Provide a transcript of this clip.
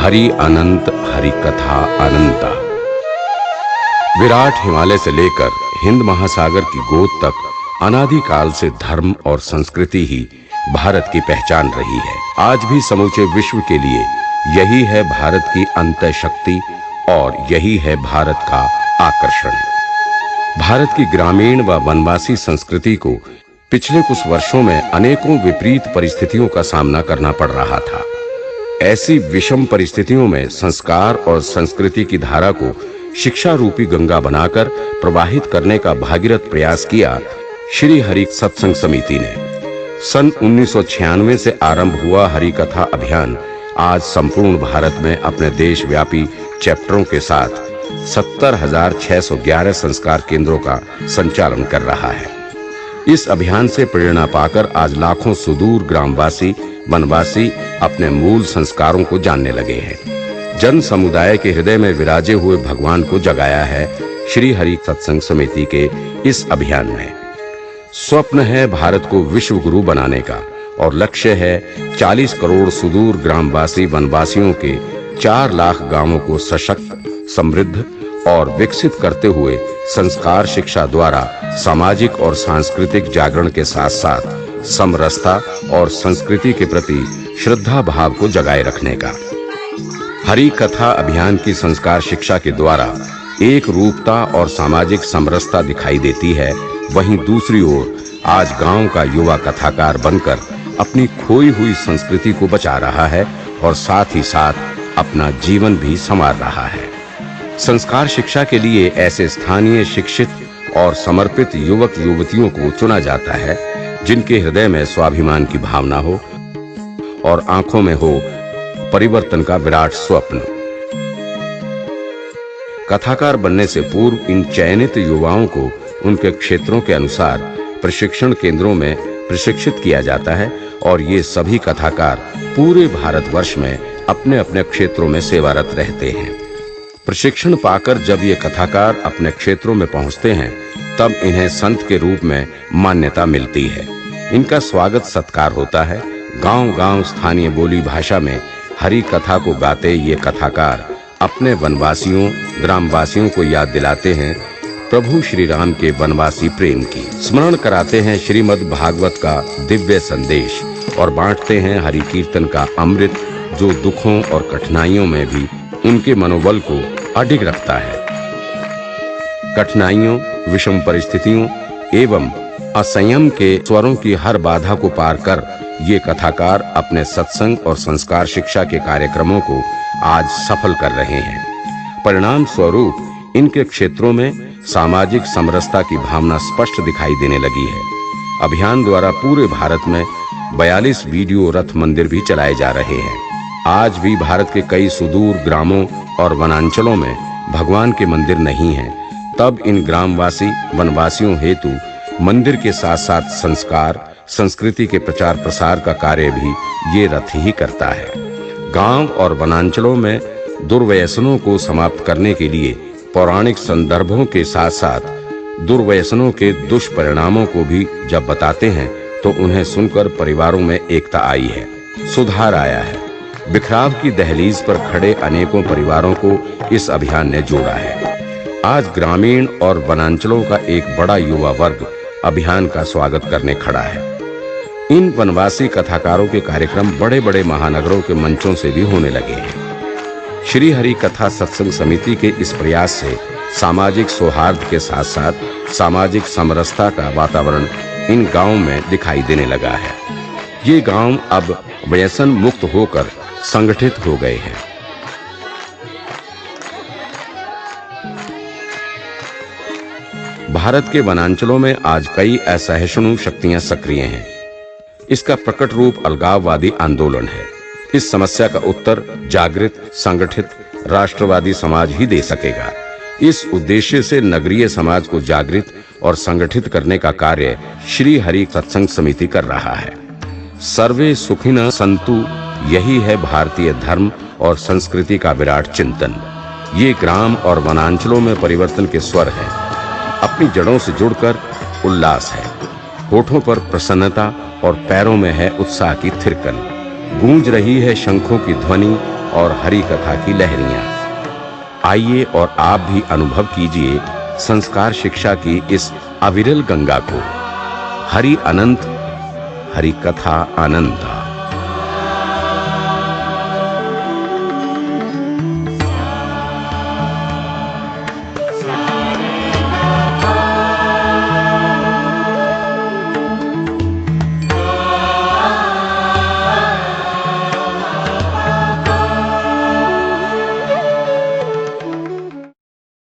हरि अनंत, हरि कथा अनंता। विराट हिमालय से लेकर हिंद महासागर की गोद तक अनादिकाल से धर्म और संस्कृति ही भारत की पहचान रही है। आज भी समूचे विश्व के लिए यही है भारत की अंतः शक्ति और यही है भारत का आकर्षण। भारत की ग्रामीण व वनवासी संस्कृति को पिछले कुछ वर्षों में अनेकों विपरीत परिस्थितियों का सामना करना पड़ रहा था। ऐसी विषम परिस्थितियों में संस्कार और संस्कृति की धारा को शिक्षा रूपी गंगा बनाकर प्रवाहित करने का भागीरथ प्रयास किया श्री हरि सत्संग समिति ने। सन 1996 से आरंभ हुआ हरि कथा अभियान आज संपूर्ण भारत में अपने देशव्यापी चैप्टरों के साथ 70,611 संस्कार केंद्रों का संचालन कर रहा है। इस अभियान से प्रेरणा पाकर आज लाखों सुदूर ग्रामवासी वनवासी अपने मूल संस्कारों को जानने लगे हैं। जन समुदाय के हृदय में विराजे हुए भगवान को जगाया है श्री हरि सत्संग समिति के इस अभियान में। स्वप्न है भारत को विश्व गुरु बनाने का और लक्ष्य है 40 करोड़ सुदूर ग्रामवासी वनवासियों के 4 लाख गांवों को सशक्त, समृद्ध और विकसित करते हुए संस्कार शिक्षा द्वारा सामाजिक और सांस्कृतिक जागरण के साथ साथ समरसता और संस्कृति के प्रति श्रद्धा भाव को जगाए रखने का। हरि कथा अभियान की संस्कार शिक्षा के द्वारा एक रूपता और सामाजिक समरसता दिखाई देती है, वहीं दूसरी ओर आज गांव का युवा कथाकार बनकर अपनी खोई हुई संस्कृति को बचा रहा है और साथ ही साथ अपना जीवन भी संवार रहा है। संस्कार शिक्षा के लिए ऐसे स्थानीय शिक्षित और समर्पित युवक युवतियों को चुना जाता है जिनके हृदय में स्वाभिमान की भावना हो और आंखों में हो परिवर्तन का विराट स्वप्न। कथाकार बनने से पूर्व इन चयनित युवाओं को उनके क्षेत्रों के अनुसार प्रशिक्षण केंद्रों में प्रशिक्षित किया जाता है और ये सभी कथाकार पूरे भारतवर्ष में अपने अपने क्षेत्रों में सेवारत रहते हैं। प्रशिक्षण पाकर जब ये कथाकार अपने क्षेत्रों में पहुंचते हैं तब इन्हें संत के रूप में मान्यता मिलती है। इनका स्वागत सत्कार होता है। गांव-गांव स्थानीय बोली भाषा में हरि कथा को गाते ये कथाकार अपने वनवासियों ग्रामवासियों को याद दिलाते हैं प्रभु श्री राम के वनवासी प्रेम की, स्मरण कराते हैं श्रीमद् भागवत का दिव्य संदेश और बांटते हैं हरि कीर्तन का अमृत जो दुखों और कठिनाइयों में भी उनके मनोबल को अडिग रखता है। कठिनाइयों, विषम परिस्थितियों एवं असंयम के स्वरों की हर बाधा को पार कर ये कथाकार अपने सत्संग और संस्कार शिक्षा के कार्यक्रमों को आज सफल कर रहे हैं। परिणाम स्वरूप इनके क्षेत्रों में सामाजिक समरसता की भावना स्पष्ट दिखाई देने लगी है। अभियान द्वारा पूरे भारत में 42 वीडियो रथ मंदिर भी चलाए जा रहे हैं। आज भी भारत के कई सुदूर ग्रामों और वनांचलों में भगवान के मंदिर नहीं हैं। तब इन ग्रामवासी वनवासियों हेतु मंदिर के साथ साथ संस्कार संस्कृति के प्रचार प्रसार का कार्य भी ये रथ ही करता है। गांव और वनांचलों में दुर्व्यसनों को समाप्त करने के लिए पौराणिक संदर्भों के साथ साथ दुर्व्यसनों के दुष्परिणामों को भी जब बताते हैं तो उन्हें सुनकर परिवारों में एकता आई है, सुधार आया है। बिखराव की दहलीज पर खड़े अनेकों परिवारों को इस अभियान ने जोड़ा है। आज ग्रामीण और वनांचलों का एक बड़ा युवा वर्ग अभियान का स्वागत करने खड़ा है। इन वनवासी कथाकारों के कार्यक्रम बड़े-बड़े महानगरों के मंचों से भी होने लगे हैं। श्री हरि कथा सत्संग समिति के इस प्रयास से सामाजिक सौहार्द के साथ साथ सामाजिक समरसता का वातावरण इन गांवों में दिखाई देने लगा है। ये गांव अब व्यसन मुक्त होकर संगठित हो गए हैं। भारत के वनांचलों में आज कई असहिष्णु शक्तियां सक्रिय हैं। इसका प्रकट रूप अलगाववादी आंदोलन है। इस समस्या का उत्तर जागृत संगठित राष्ट्रवादी समाज ही दे सकेगा। इस उद्देश्य से नगरीय समाज को जागृत और संगठित करने का कार्य श्री हरि सत्संग समिति कर रहा है। सर्वे सुखिनः सन्तु, यही है भारतीय धर्म और संस्कृति का विराट चिंतन। ये ग्राम और वनांचलों में परिवर्तन के स्वर हैं। अपनी जड़ों से जुड़कर उल्लास है। होठों पर प्रसन्नता और पैरों में है उत्साह की थिरकन। गूंज रही है शंखों की ध्वनि और हरि कथा की लहरियां। आइए और आप भी अनुभव कीजिए संस्कार शिक्षा की इस अविरल गंगा को। हरि अनंत, हरि कथा अनंत।